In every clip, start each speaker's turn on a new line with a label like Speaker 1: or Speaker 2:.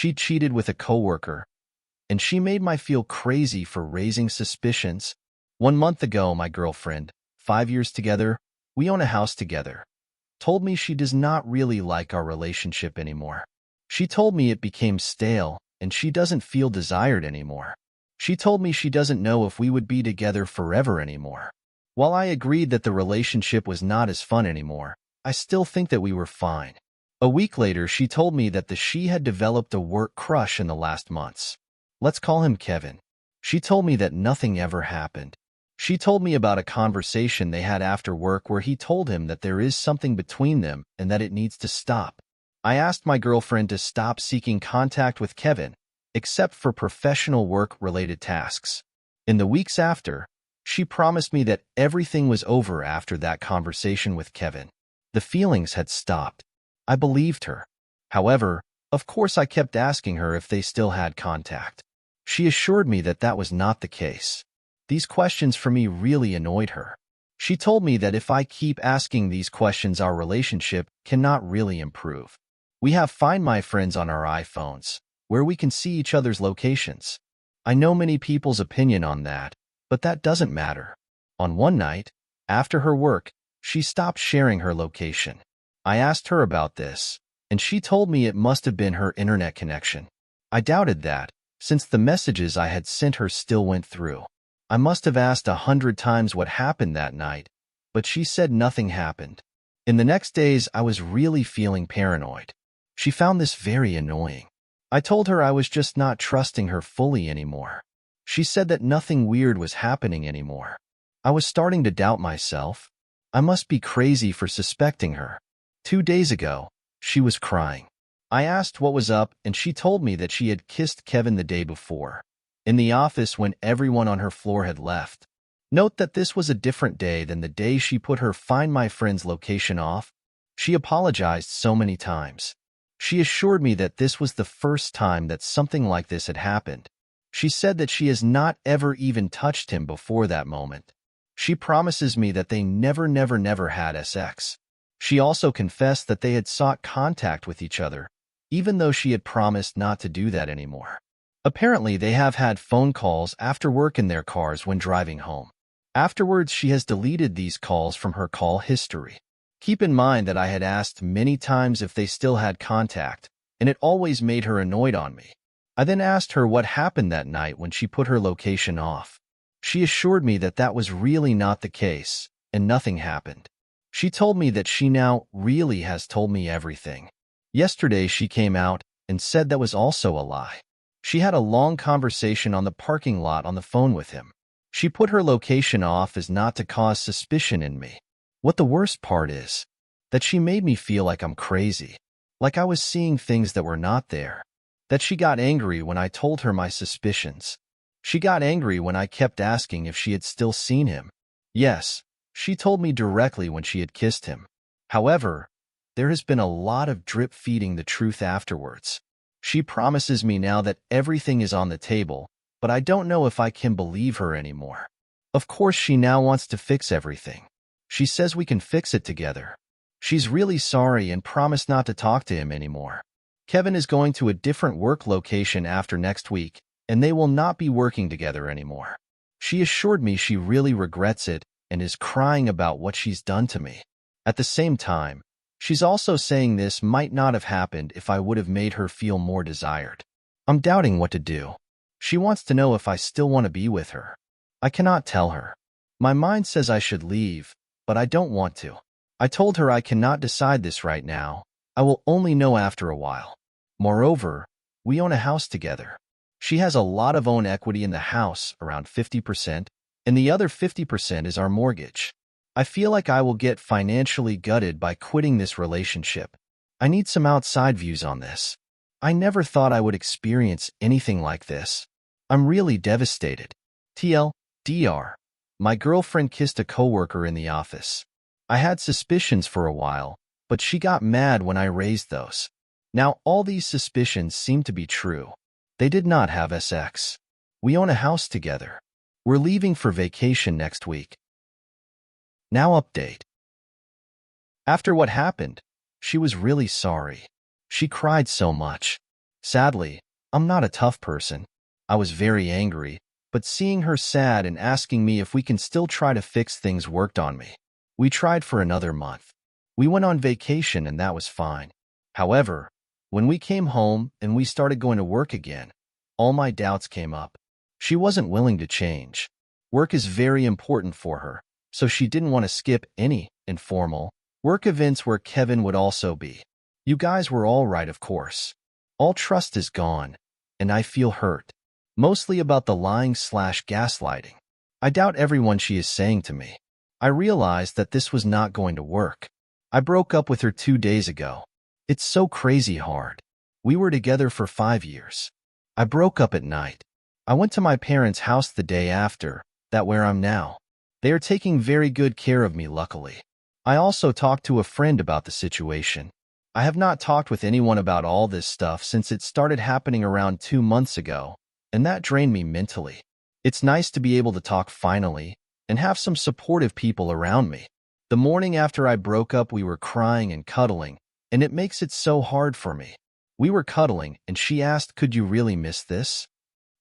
Speaker 1: She cheated with a coworker, and she made me feel crazy for raising suspicions. 1 month ago, my girlfriend, 5 years together, we own a house together, told me she does not really like our relationship anymore. She told me it became stale and she doesn't feel desired anymore. She told me she doesn't know if we would be together forever anymore. While I agreed that the relationship was not as fun anymore, I still think that we were fine. A week later, she told me that she had developed a work crush in the last months. Let's call him Kevin. She told me that nothing ever happened. She told me about a conversation they had after work where he told him that there is something between them and that it needs to stop. I asked my girlfriend to stop seeking contact with Kevin, except for professional work-related tasks. In the weeks after, she promised me that everything was over after that conversation with Kevin. The feelings had stopped. I believed her. However, of course I kept asking her if they still had contact. She assured me that that was not the case. These questions for me really annoyed her. She told me that if I keep asking these questions, our relationship cannot really improve. We have Find My Friends on our iPhones, where we can see each other's locations. I know many people's opinion on that, but that doesn't matter. On one night, after her work, she stopped sharing her location. I asked her about this, and she told me it must have been her internet connection. I doubted that, since the messages I had sent her still went through. I must have asked 100 times what happened that night, but she said nothing happened. In the next days, I was really feeling paranoid. She found this very annoying. I told her I was just not trusting her fully anymore. She said that nothing weird was happening anymore. I was starting to doubt myself. I must be crazy for suspecting her. 2 days ago, she was crying. I asked what was up, and she told me that she had kissed Kevin the day before, in the office when everyone on her floor had left. Note that this was a different day than the day she put her Find My Friends location off. She apologized so many times. She assured me that this was the first time that something like this had happened. She said that she has not ever even touched him before that moment. She promises me that they never had sex. She also confessed that they had sought contact with each other, even though she had promised not to do that anymore. Apparently, they have had phone calls after work in their cars when driving home. Afterwards, she has deleted these calls from her call history. Keep in mind that I had asked many times if they still had contact, and it always made her annoyed on me. I then asked her what happened that night when she put her location off. She assured me that that was really not the case, and nothing happened. She told me that she now really has told me everything. Yesterday, she came out and said that was also a lie. She had a long conversation on the parking lot on the phone with him. She put her location off as not to cause suspicion in me. What the worst part is, that she made me feel like I'm crazy, like I was seeing things that were not there. That she got angry when I told her my suspicions. She got angry when I kept asking if she had still seen him. Yes, she told me directly when she had kissed him. However, there has been a lot of drip feeding the truth afterwards. She promises me now that everything is on the table, but I don't know if I can believe her anymore. Of course, she now wants to fix everything. She says we can fix it together. She's really sorry and promised not to talk to him anymore. Kevin is going to a different work location after next week, and they will not be working together anymore. She assured me she really regrets it and is crying about what she's done to me. At the same time, she's also saying this might not have happened if I would have made her feel more desired. I'm doubting what to do. She wants to know if I still want to be with her. I cannot tell her. My mind says I should leave, but I don't want to. I told her I cannot decide this right now. I will only know after a while. Moreover, we own a house together. She has a lot of own equity in the house, around 50%, and the other 50% is our mortgage. I feel like I will get financially gutted by quitting this relationship. I need some outside views on this. I never thought I would experience anything like this. I'm really devastated. TLDR. My girlfriend kissed a coworker in the office. I had suspicions for a while, but she got mad when I raised those. Now all these suspicions seem to be true. They did not have sex. We own a house together. We're leaving for vacation next week. Now update. After what happened, she was really sorry. She cried so much. Sadly, I'm not a tough person. I was very angry, but seeing her sad and asking me if we can still try to fix things worked on me. We tried for another month. We went on vacation and that was fine. However, when we came home and we started going to work again, all my doubts came up. She wasn't willing to change. Work is very important for her, so she didn't want to skip any informal work events where Kevin would also be. You guys were all right, of course. All trust is gone, and I feel hurt. Mostly about the lying/gaslighting. I doubt everyone she is saying to me. I realized that this was not going to work. I broke up with her 2 days ago. It's so crazy hard. We were together for 5 years. I broke up at night. I went to my parents' house the day after, that where I'm now. They are taking very good care of me, luckily. I also talked to a friend about the situation. I have not talked with anyone about all this stuff since it started happening around 2 months ago, and that drained me mentally. It's nice to be able to talk finally and have some supportive people around me. The morning after I broke up, we were crying and cuddling, and it makes it so hard for me. We were cuddling, and she asked, "Could you really miss this?"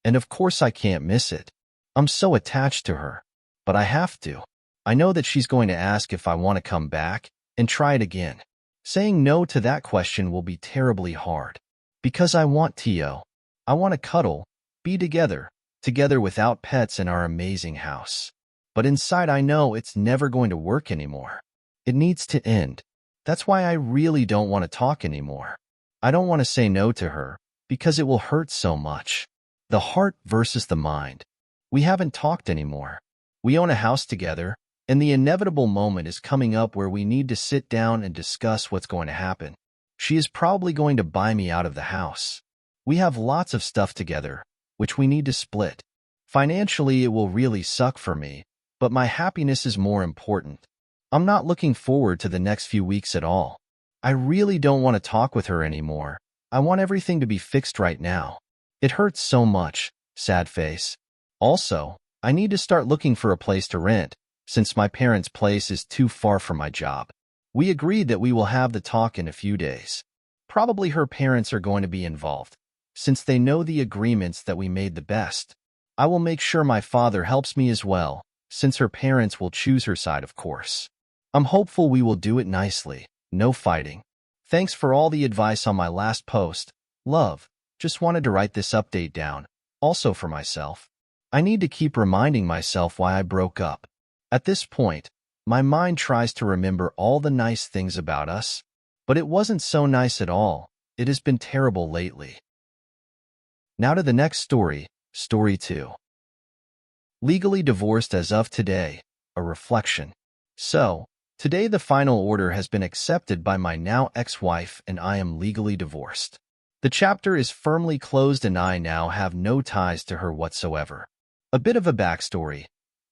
Speaker 1: And of course I can't miss it. I'm so attached to her. But I have to. I know that she's going to ask if I want to come back and try it again. Saying no to that question will be terribly hard. Because I want Tio. I want to cuddle, be together without pets in our amazing house. But inside I know it's never going to work anymore. It needs to end. That's why I really don't want to talk anymore. I don't want to say no to her, because it will hurt so much. The heart versus the mind. We haven't talked anymore. We own a house together, and the inevitable moment is coming up where we need to sit down and discuss what's going to happen. She is probably going to buy me out of the house. We have lots of stuff together, which we need to split. Financially, it will really suck for me, but my happiness is more important. I'm not looking forward to the next few weeks at all. I really don't want to talk with her anymore. I want everything to be fixed right now. It hurts so much, sad face. Also, I need to start looking for a place to rent, since my parents' place is too far from my job. We agreed that we will have the talk in a few days. Probably her parents are going to be involved, since they know the agreements that we made the best. I will make sure my father helps me as well, since her parents will choose her side, of course. I'm hopeful we will do it nicely, no fighting. Thanks for all the advice on my last post. Love, just wanted to write this update down, also for myself. I need to keep reminding myself why I broke up. At this point, my mind tries to remember all the nice things about us, but it wasn't so nice at all. It has been terrible lately. Now to the next story, Story 2. Legally divorced as of today, a reflection. So, today the final order has been accepted by my now ex-wife and I am legally divorced. The chapter is firmly closed and I now have no ties to her whatsoever. A bit of a backstory.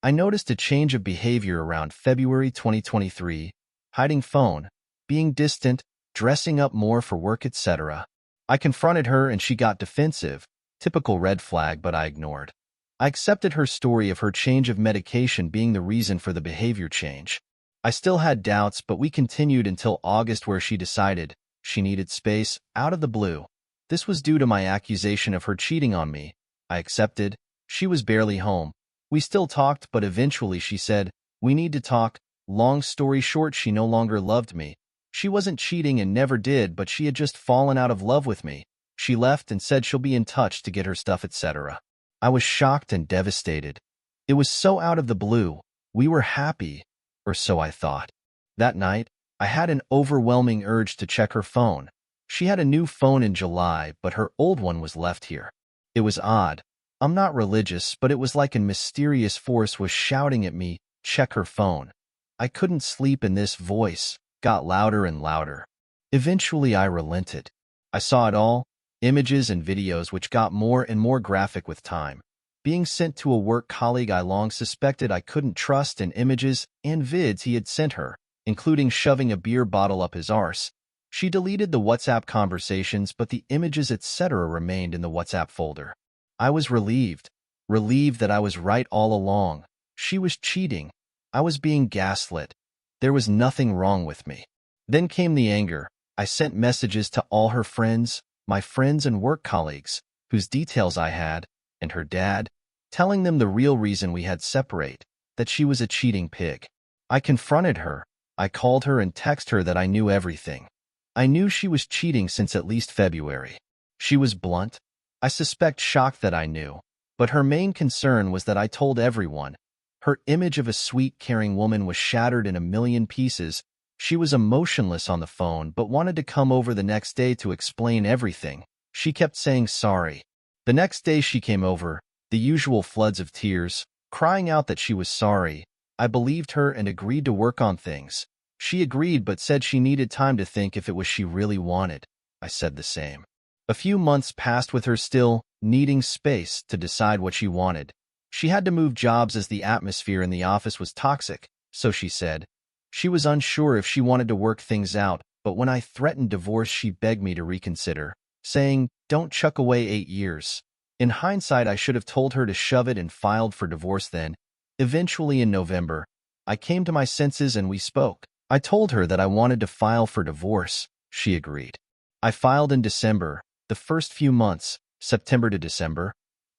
Speaker 1: I noticed a change of behavior around February 2023, hiding phone, being distant, dressing up more for work, etc. I confronted her and she got defensive, typical red flag, but I ignored. I accepted her story of her change of medication being the reason for the behavior change. I still had doubts, but we continued until August, where she decided she needed space out of the blue. This was due to my accusation of her cheating on me. I accepted. She was barely home. We still talked, but eventually she said, "We need to talk." Long story short, she no longer loved me. She wasn't cheating and never did, but she had just fallen out of love with me. She left and said she'll be in touch to get her stuff, etc. I was shocked and devastated. It was so out of the blue. We were happy, or so I thought. That night, I had an overwhelming urge to check her phone. She had a new phone in July, but her old one was left here. It was odd. I'm not religious, but it was like a mysterious force was shouting at me, "Check her phone." I couldn't sleep and this voice got louder and louder. Eventually I relented. I saw it all, images and videos which got more and more graphic with time. Being sent to a work colleague I long suspected I couldn't trust, and images and vids he had sent her, including shoving a beer bottle up his arse. She deleted the WhatsApp conversations, but the images etc. remained in the WhatsApp folder. I was relieved that I was right all along. She was cheating. I was being gaslit. There was nothing wrong with me. Then came the anger. I sent messages to all her friends, my friends and work colleagues, whose details I had, and her dad, telling them the real reason we had separate, that she was a cheating pig. I confronted her. I called her and texted her that I knew everything. I knew she was cheating since at least February. She was blunt. I suspect shocked that I knew, but her main concern was that I told everyone. Her image of a sweet, caring woman was shattered in a million pieces. She was emotionless on the phone, but wanted to come over the next day to explain everything. She kept saying sorry. The next day she came over, the usual floods of tears, crying out that she was sorry. I believed her and agreed to work on things. She agreed but said she needed time to think if it was she really wanted. I said the same. A few months passed with her still needing space to decide what she wanted. She had to move jobs as the atmosphere in the office was toxic, so she said. She was unsure if she wanted to work things out, but when I threatened divorce she begged me to reconsider, saying, "Don't chuck away 8 years." In hindsight, I should have told her to shove it and filed for divorce then. Eventually in November, I came to my senses and we spoke. I told her that I wanted to file for divorce. She agreed. I filed in December. The first few months, September to December,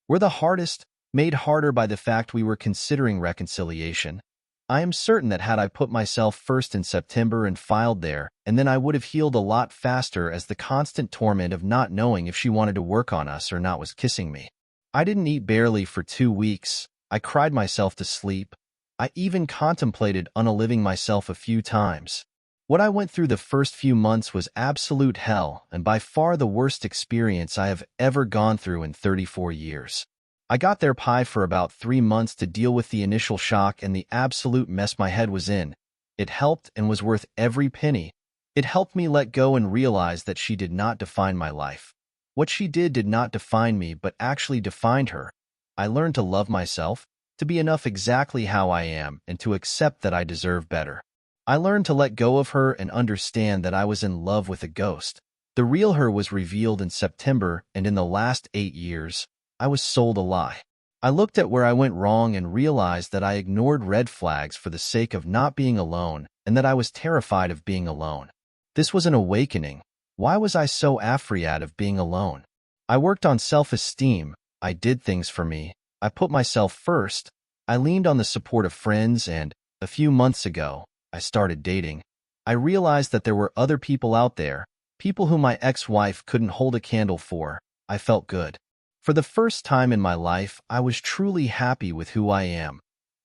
Speaker 1: were the hardest, made harder by the fact we were considering reconciliation. I am certain that had I put myself first in September and filed there, and then I would have healed a lot faster, as the constant torment of not knowing if she wanted to work on us or not was kissing me. I didn't eat barely for 2 weeks. I cried myself to sleep. I even contemplated unaliving myself a few times. What I went through the first few months was absolute hell, and by far the worst experience I have ever gone through in 34 years. I got their pie for about 3 months to deal with the initial shock and the absolute mess my head was in. It helped and was worth every penny. It helped me let go and realize that she did not define my life. What she did not define me, but actually defined her. I learned to love myself, to be enough exactly how I am, and to accept that I deserve better. I learned to let go of her and understand that I was in love with a ghost. The real her was revealed in September, and in the last 8 years, I was sold a lie. I looked at where I went wrong and realized that I ignored red flags for the sake of not being alone, and that I was terrified of being alone. This was an awakening. Why was I so afraid of being alone? I worked on self-esteem. I did things for me. I put myself first. I leaned on the support of friends, and a few months ago, I started dating. I realized that there were other people out there, people whom my ex-wife couldn't hold a candle for. I felt good. For the first time in my life, I was truly happy with who I am.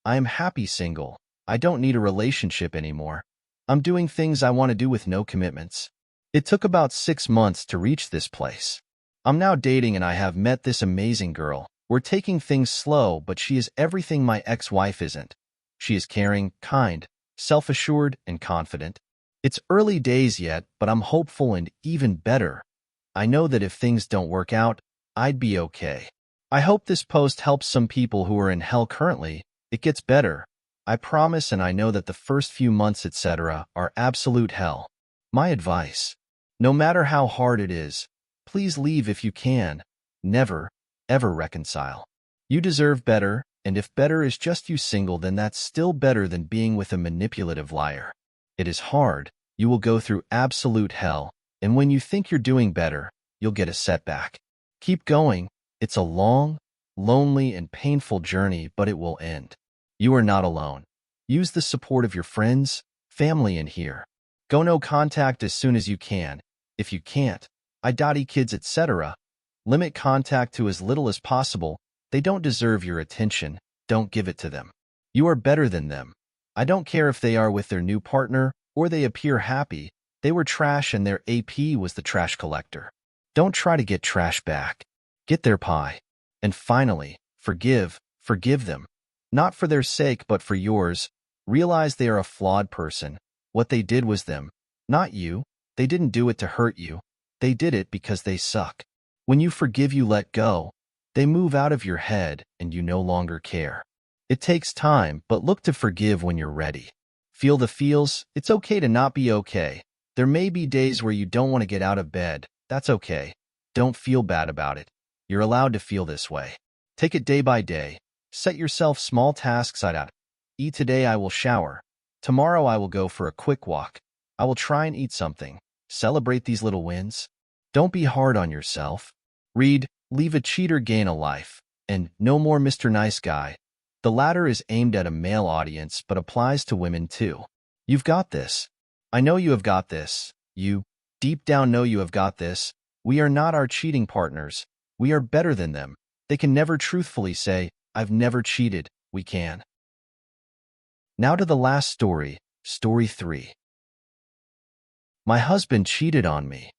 Speaker 1: I am happy single. I don't need a relationship anymore. I'm doing things I want to do with no commitments. It took about 6 months to reach this place. I'm now dating and I have met this amazing girl. We're taking things slow, but she is everything my ex-wife isn't. She is caring, kind, self-assured, and confident. It's early days yet, but I'm hopeful and even better. I know that if things don't work out, I'd be okay. I hope this post helps some people who are in hell currently. It gets better. I promise, and I know that the first few months, etc., are absolute hell. My advice: no matter how hard it is, please leave if you can. Never, ever reconcile. You deserve better, and if better is just you single, then that's still better than being with a manipulative liar. It is hard. You will go through absolute hell, and when you think you're doing better, you'll get a setback. Keep going. It's a long, lonely, and painful journey, but it will end. You are not alone. Use the support of your friends, family in here. Go no contact as soon as you can. If you can't, AITA kids, etc., limit contact to as little as possible. They don't deserve your attention. Don't give it to them. You are better than them. I don't care if they are with their new partner or they appear happy. They were trash and their AP was the trash collector. Don't try to get trash back. Get their pie. And finally, forgive them. Not for their sake, but for yours. Realize they are a flawed person. What they did was them, not you. They didn't do it to hurt you. They did it because they suck. When you forgive, you let go. They move out of your head and you no longer care. It takes time, but look to forgive when you're ready. Feel the feels. It's okay to not be okay. There may be days where you don't want to get out of bed. That's okay. Don't feel bad about it. You're allowed to feel this way. Take it day by day. Set yourself small tasks. Eat today. I will shower. Tomorrow I will go for a quick walk. I will try and eat something. Celebrate these little wins. Don't be hard on yourself. Read Leave a Cheater, Gain a Life, and No More Mr. Nice Guy. The latter is aimed at a male audience but applies to women too. You've got this. I know you have got this. You, deep down, know you have got this. We are not our cheating partners. We are better than them. They can never truthfully say, I've never cheated. We can. Now to the last story, story 3. My husband cheated on me.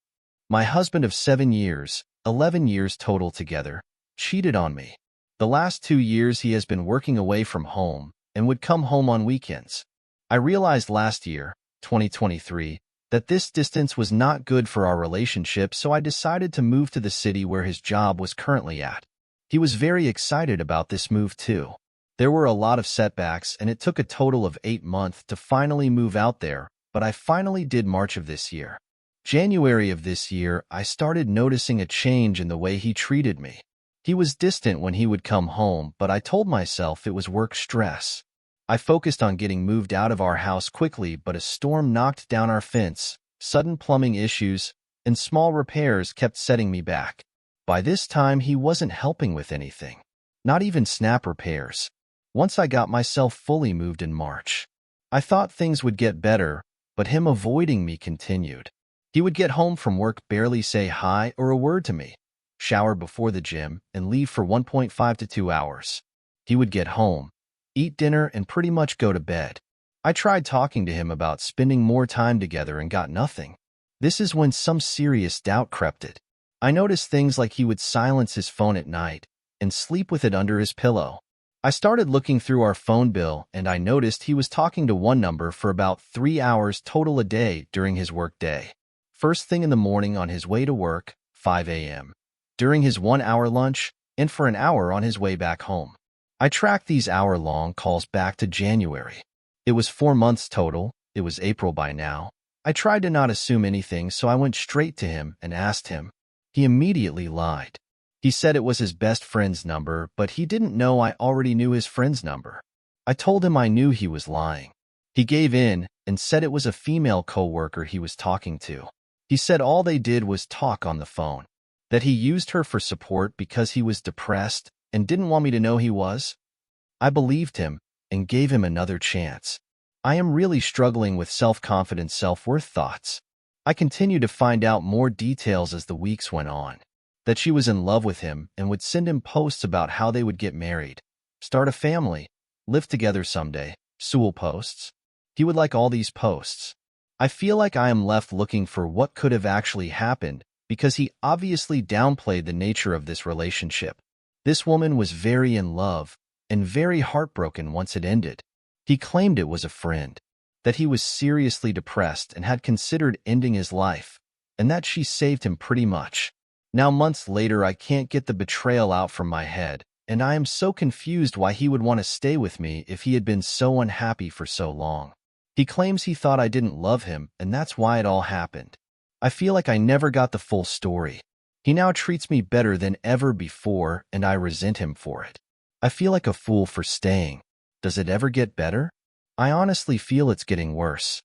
Speaker 1: My husband of 7 years, 11 years total together, cheated on me. The last 2 years he has been working away from home and would come home on weekends. I realized last year, 2023, that this distance was not good for our relationship, so I decided to move to the city where his job was currently at. He was very excited about this move too. There were a lot of setbacks and it took a total of 8 months to finally move out there, but I finally did March of this year. January of this year, I started noticing a change in the way he treated me. He was distant when he would come home, but I told myself it was work stress. I focused on getting moved out of our house quickly, but a storm knocked down our fence, sudden plumbing issues, and small repairs kept setting me back. By this time, he wasn't helping with anything, not even snap repairs. Once I got myself fully moved in March, I thought things would get better, but him avoiding me continued. He would get home from work, barely say hi or a word to me, shower before the gym, and leave for 1.5 to 2 hours. He would get home, eat dinner, and pretty much go to bed. I tried talking to him about spending more time together and got nothing. This is when some serious doubt crept in. I noticed things like he would silence his phone at night and sleep with it under his pillow. I started looking through our phone bill and I noticed he was talking to one number for about 3 hours total a day during his work day. First thing in the morning on his way to work, 5 a.m., during his 1-hour lunch, and for an hour on his way back home. I tracked these hour-long calls back to January. It was 4 months total. It was April by now. I tried to not assume anything, so I went straight to him and asked him. He immediately lied. He said it was his best friend's number, but he didn't know I already knew his friend's number. I told him I knew he was lying. He gave in and said it was a female coworker he was talking to. He said all they did was talk on the phone, that he used her for support because he was depressed and didn't want me to know he was. I believed him and gave him another chance. I am really struggling with self-confidence, self-worth thoughts. I continued to find out more details as the weeks went on, that she was in love with him and would send him posts about how they would get married, start a family, live together someday, Sewell posts. He would like all these posts. I feel like I am left looking for what could have actually happened because he obviously downplayed the nature of this relationship. This woman was very in love and very heartbroken once it ended. He claimed it was a friend, that he was seriously depressed and had considered ending his life, and that she saved him pretty much. Now, months later, I can't get the betrayal out from my head, and I am so confused why he would want to stay with me if he had been so unhappy for so long. He claims he thought I didn't love him, and that's why it all happened. I feel like I never got the full story. He now treats me better than ever before, and I resent him for it. I feel like a fool for staying. Does it ever get better? I honestly feel it's getting worse.